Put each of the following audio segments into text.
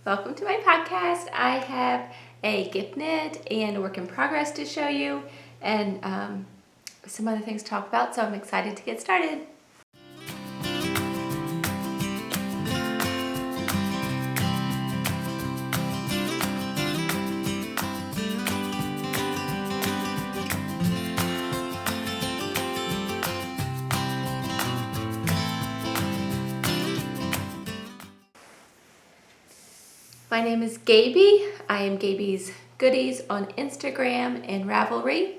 Welcome to my podcast. I have a gift knit and a work in progress to show you and some other things to talk about, so I'm excited to get started. My name is Gabie. I am Gabie's Goodies on Instagram and Ravelry.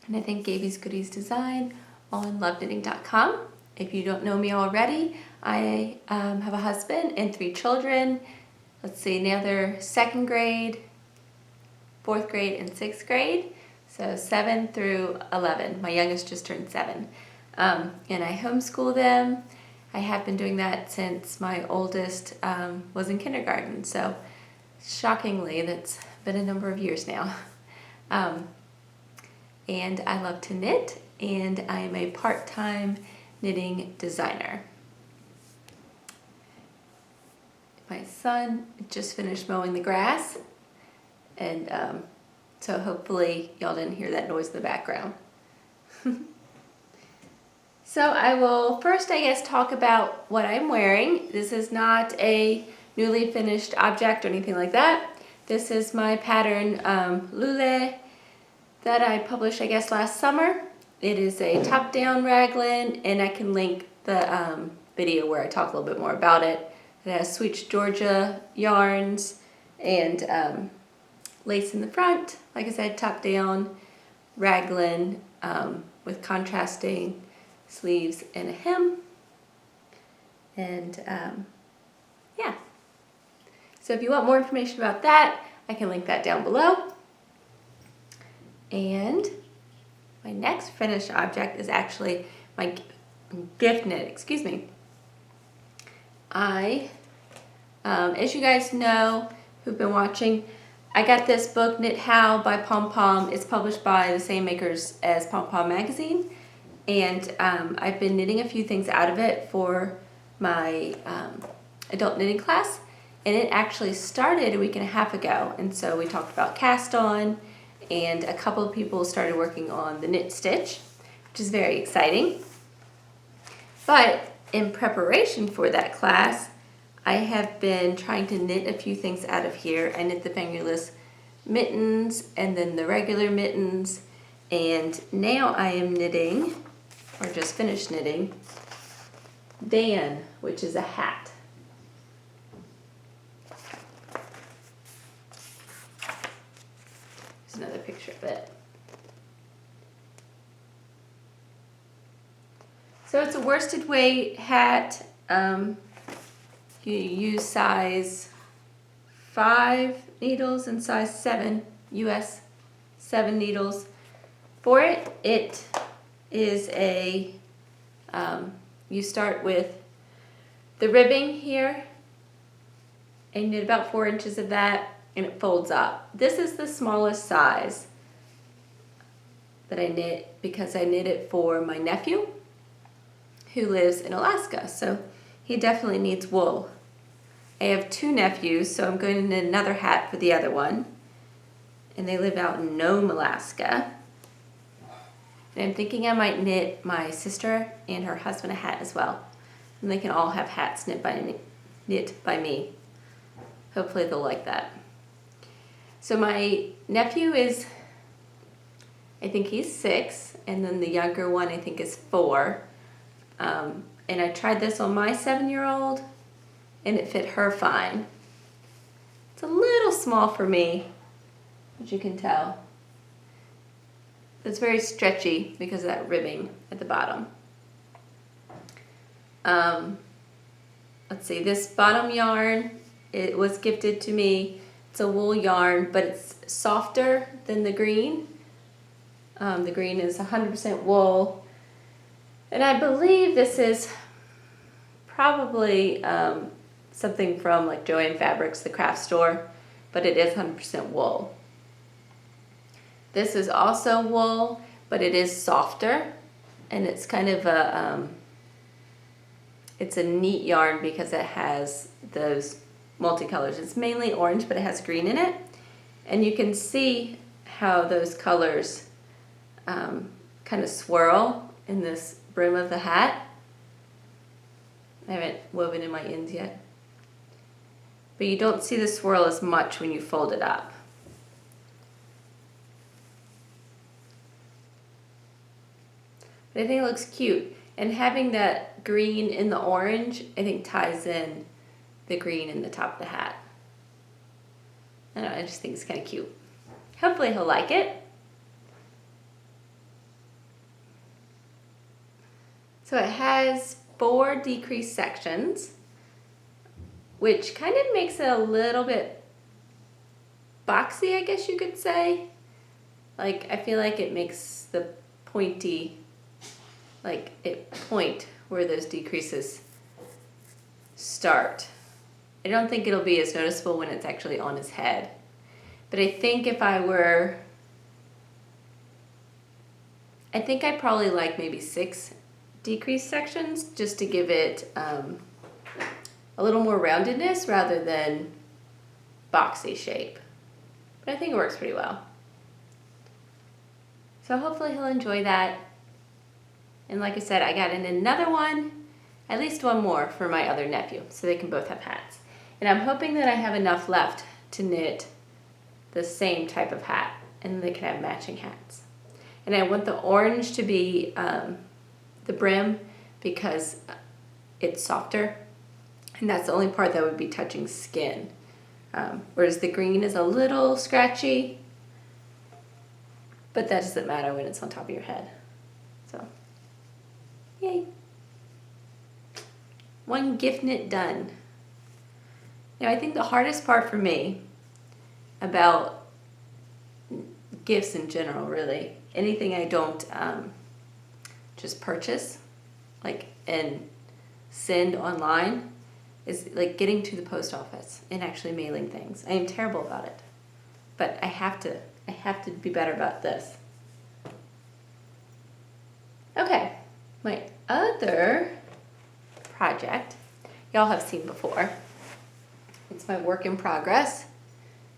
And I think Gabie's Goodies Design on loveknitting.com. If you don't know me already, I have a husband and 3 children. Let's see, now they're 2nd grade, 4th grade, and 6th grade. So 7 through 11. My youngest just turned 7. And I homeschool them. I have been doing that since my oldest was in kindergarten, so shockingly, that's been a number of years now. And I love to knit, and I am a part-time knitting designer. My son just finished mowing the grass, and so hopefully y'all didn't hear that noise in the background. So I will first, I guess, talk about what I'm wearing. This is not a newly finished object or anything like that. This is my pattern Lule that I published, I guess, last summer. It is a top-down raglan, and I can link the video where I talk a little bit more about it. It has Sweet Georgia yarns and lace in the front. Like I said, top-down raglan with contrasting sleeves and a hem, and yeah, so if you want more information about that, I can link that down below. And my next finished object is actually my gift knit, excuse me. As you guys know who've been watching, I got this book, Knit How by Pom Pom. It's published by the same makers as Pom Pom Magazine. And I've been knitting a few things out of it for my adult knitting class, and it actually started a week and a half ago. And so we talked about cast on, and a couple of people started working on the knit stitch, which is very exciting. But in preparation for that class, I have been trying to knit a few things out of here. I knit the fingerless mittens and then the regular mittens, and now I am knitting, or just finished knitting, Dan, which is a hat. Here's another picture of it. So it's a worsted weight hat. You use size 5 needles and size 7, US 7 needles. For it, it is a, you start with the ribbing here, and you knit about 4 inches of that, and it folds up. This is the smallest size that I knit because I knit it for my nephew who lives in Alaska, so he definitely needs wool. I have 2 nephews, so I'm going to knit another hat for the other one, and they live out in Nome, Alaska. And I'm thinking I might knit my sister and her husband a hat as well. And they can all have hats knit by me. Hopefully they'll like that. So my nephew is, I think he's 6, and then the younger one I think is 4. And I tried this on my 7-year-old, and it fit her fine. It's a little small for me, as you can tell. It's very stretchy because of that ribbing at the bottom. Let's see, this bottom yarn, it was gifted to me. It's a wool yarn, but it's softer than the green. The green is 100% wool. And I believe this is probably something from like Joann Fabrics, the craft store, but it is 100% wool. This is also wool, but it is softer, and it's kind of a, it's a neat yarn because it has those multicolors. It's mainly orange, but it has green in it. And you can see how those colors kind of swirl in this brim of the hat. I haven't woven in my ends yet. But you don't see the swirl as much when you fold it up. But I think it looks cute. And having that green in the orange, I think ties in the green in the top of the hat. I don't know, I just think it's kind of cute. Hopefully he'll like it. So it has 4 decreased sections, which kind of makes it a little bit boxy, I guess you could say. Like, I feel like it makes the pointy, like it point where those decreases start. I don't think it'll be as noticeable when it's actually on his head. But I think if I were, I think I'd probably like maybe 6 decreased sections just to give it a little more roundedness rather than boxy shape. But I think it works pretty well. So hopefully he'll enjoy that. And like I said, I got in another one, at least one more for my other nephew, so they can both have hats. And I'm hoping that I have enough left to knit the same type of hat, and they can have matching hats. And I want the orange to be the brim because it's softer, and that's the only part that would be touching skin. Whereas the green is a little scratchy, but that doesn't matter when it's on top of your head. So, yay. One gift knit done. Now I think the hardest part for me about gifts in general, really, anything I don't just purchase, like, and send online, is like getting to the post office and actually mailing things. I am terrible about it, but I have to be better about this. Okay, my other project, y'all have seen before. It's my work in progress.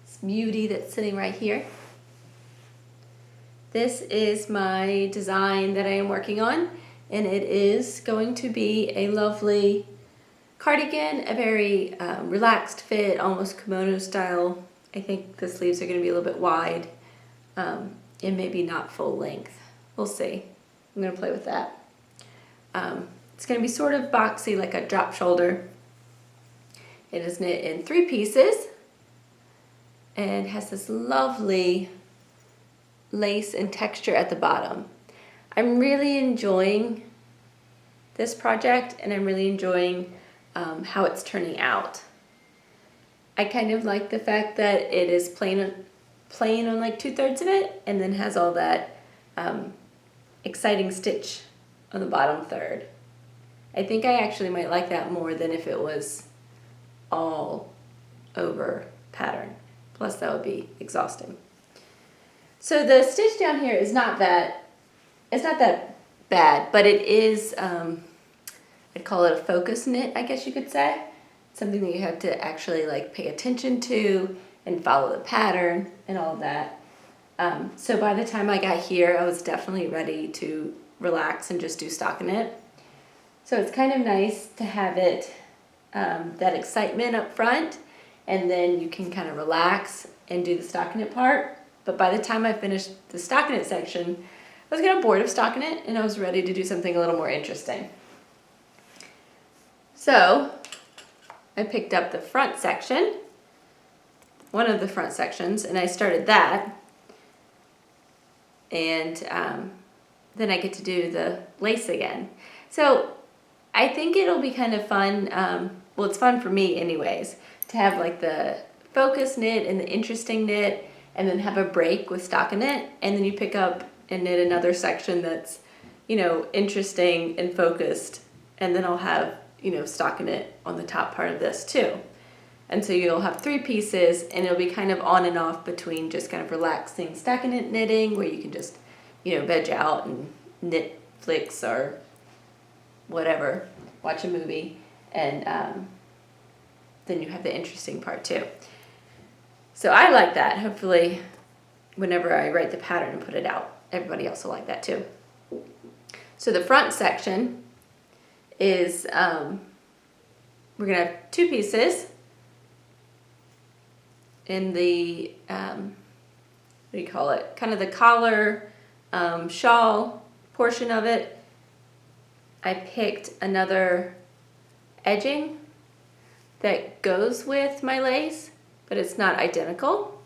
It's beauty that's sitting right here. This is my design that I am working on, and it is going to be a lovely cardigan, a very relaxed fit, almost kimono style. I think the sleeves are going to be a little bit wide and maybe not full length. We'll see. I'm going to play with that. It's going to be sort of boxy, like a drop shoulder. It is knit in 3 pieces and has this lovely lace and texture at the bottom. I'm really enjoying this project, and I'm really enjoying how it's turning out. I kind of like the fact that it is plain on like 2/3 of it, and then has all that exciting stitch on the bottom third. I think I actually might like that more than if it was all over pattern. Plus that would be exhausting. So the stitch down here is not that, it's not that bad, but it is, I'd call it a focus knit, I guess you could say. Something that you have to actually like pay attention to and follow the pattern and all of that. So by the time I got here, I was definitely ready to relax and just do stockinette. So it's kind of nice to have it, that excitement up front, and then you can kind of relax and do the stockinette part. But by the time I finished the stockinette section, I was kind of bored of stockinette, and I was ready to do something a little more interesting. So I picked up the front section, one of the front sections, and I started that. And then I get to do the lace again. So I think it'll be kind of fun, well, it's fun for me anyways, to have like the focus knit and the interesting knit, and then have a break with stockinette, and then you pick up and knit another section that's, you know, interesting and focused, and then I'll have, you know, stockinette on the top part of this too. And so you'll have 3 pieces, and it'll be kind of on and off between just kind of relaxing stockinette knitting, where you can just, you know, veg out and knit flicks or whatever, watch a movie, and then you have the interesting part too. So I like that. Hopefully, whenever I write the pattern and put it out, everybody else will like that too. So the front section is, we're gonna have 2 pieces in the, what do you call it? Kind of the collar, shawl portion of it. I picked another edging that goes with my lace, but it's not identical.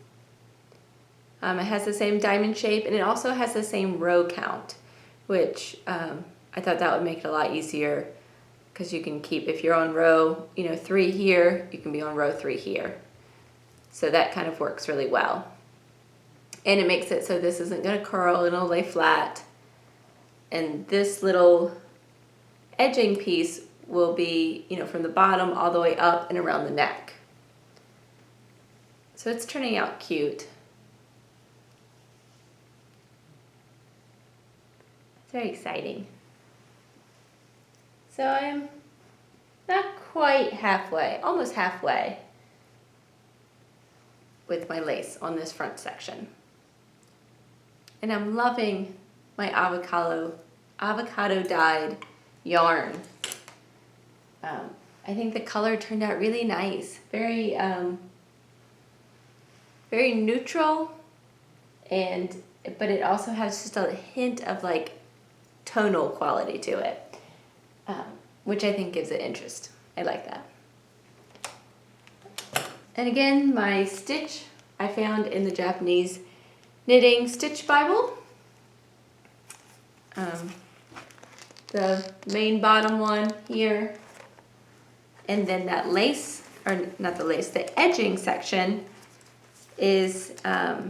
It has the same diamond shape, and it also has the same row count, which I thought that would make it a lot easier, because you can keep, if you're on row 3 here, you can be on row 3 here. So that kind of works really well. And it makes it so this isn't going to curl, it'll lay flat. And this little edging piece will be, from the bottom all the way up and around the neck. So it's turning out cute. It's very exciting. So I'm not quite halfway, almost halfway with my lace on this front section. And I'm loving my avocado dyed yarn. I think the color turned out really nice. Very very neutral, but it also has just a hint of like tonal quality to it, which I think gives it interest. I like that. And again, my stitch I found in the Japanese Knitting Stitch Bible. The main bottom one here, and then that lace, or not the lace, the edging section is, I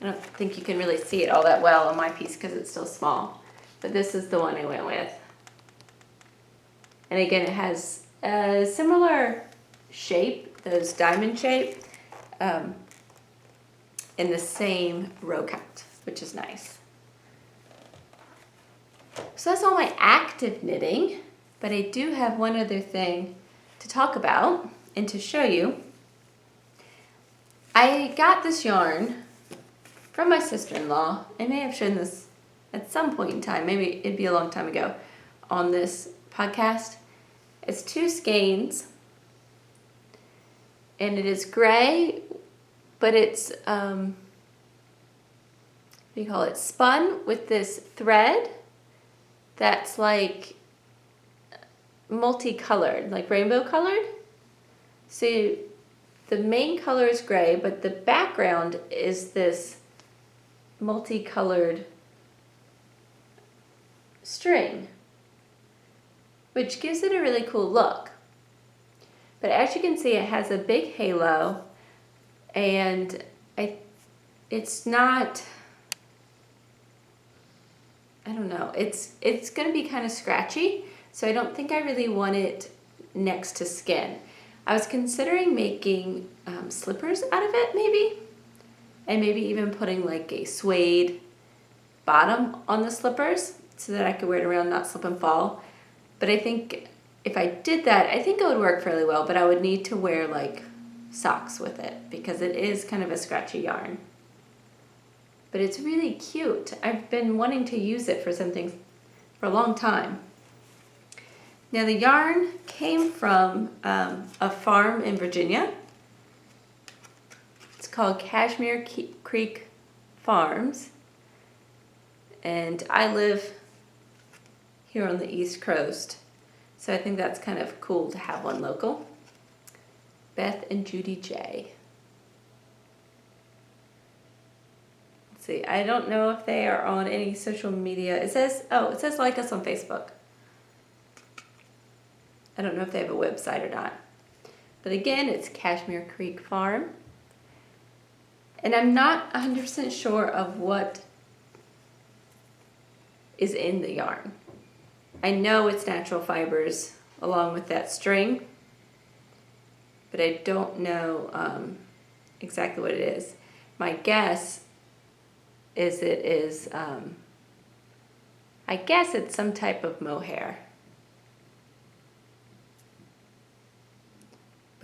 don't think you can really see it all that well on my piece because it's still small, but this is the one I went with. And again, it has a similar shape, those diamond shape, in the same row count, which is nice. So that's all my active knitting, but I do have one other thing to talk about and to show you. I got this yarn from my sister-in-law. I may have shown this at some point in time, maybe it'd be a long time ago, on this podcast. It's 2 skeins, and it is gray, but it's, what do you call it, spun with this thread that's like multicolored, like rainbow colored. So the main color is gray, but the background is this multicolored string, which gives it a really cool look. But as you can see, it has a big halo, and it's not, I don't know, it's going to be kind of scratchy, so I don't think I really want it next to skin. I was considering making slippers out of it, maybe, and maybe even putting like a suede bottom on the slippers so that I could wear it around, not slip and fall. But I think if I did that, I think it would work fairly well, but I would need to wear like socks with it because it is kind of a scratchy yarn. But it's really cute. I've been wanting to use it for something for a long time. Now the yarn came from a farm in Virginia. It's called Cashmere Creek Farms. And I live here on the East Coast, so I think that's kind of cool to have one local. Beth and Judy J. Let's see, I don't know if they are on any social media. It says like us on Facebook. I don't know if they have a website or not. But again, it's Cashmere Creek Farm. And I'm not 100% sure of what is in the yarn. I know it's natural fibers along with that string, but I don't know exactly what it is. My guess is I guess it's some type of mohair.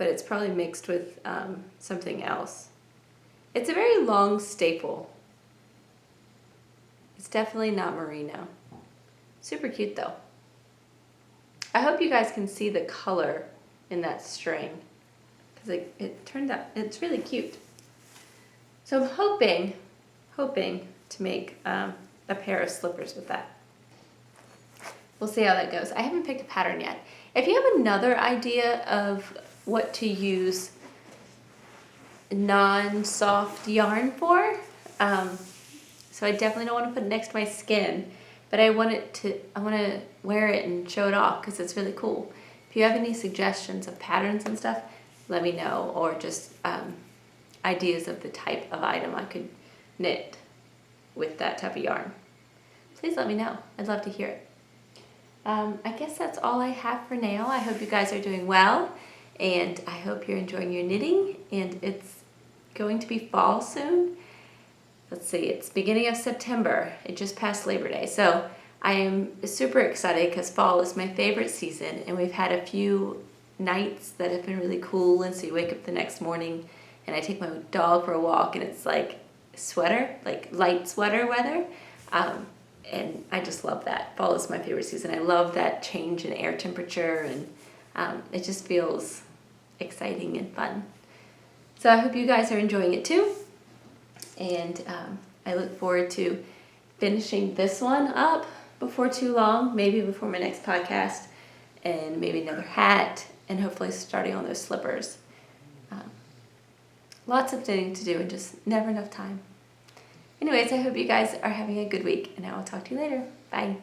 but it's probably mixed with something else. It's a very long staple. It's definitely not merino. Super cute though. I hope you guys can see the color in that string, because it turned out, it's really cute. So I'm hoping to make a pair of slippers with that. We'll see how that goes. I haven't picked a pattern yet. If you have another idea of what to use non-soft yarn for, so I definitely don't want to put it next to my skin, but I want to wear it and show it off because it's really cool. If you have any suggestions of patterns and stuff, let me know, or just ideas of the type of item I could knit with that type of yarn. Please let me know. I'd love to hear it. I guess that's all I have for now. I hope you guys are doing well, and I hope you're enjoying your knitting, and it's going to be fall soon. Let's see, it's beginning of September. It just passed Labor Day. So I am super excited because fall is my favorite season, and we've had a few nights that have been really cool, and so you wake up the next morning and I take my dog for a walk and it's like sweater, like light sweater weather. And I just love that. Fall is my favorite season. I love that change in air temperature, and it just feels exciting and fun. So I hope you guys are enjoying it too. And I look forward to finishing this one up before too long, maybe before my next podcast, and maybe another hat, and hopefully starting on those slippers. Lots of knitting to do and just never enough time. Anyways, I hope you guys are having a good week, and I will talk to you later. Bye.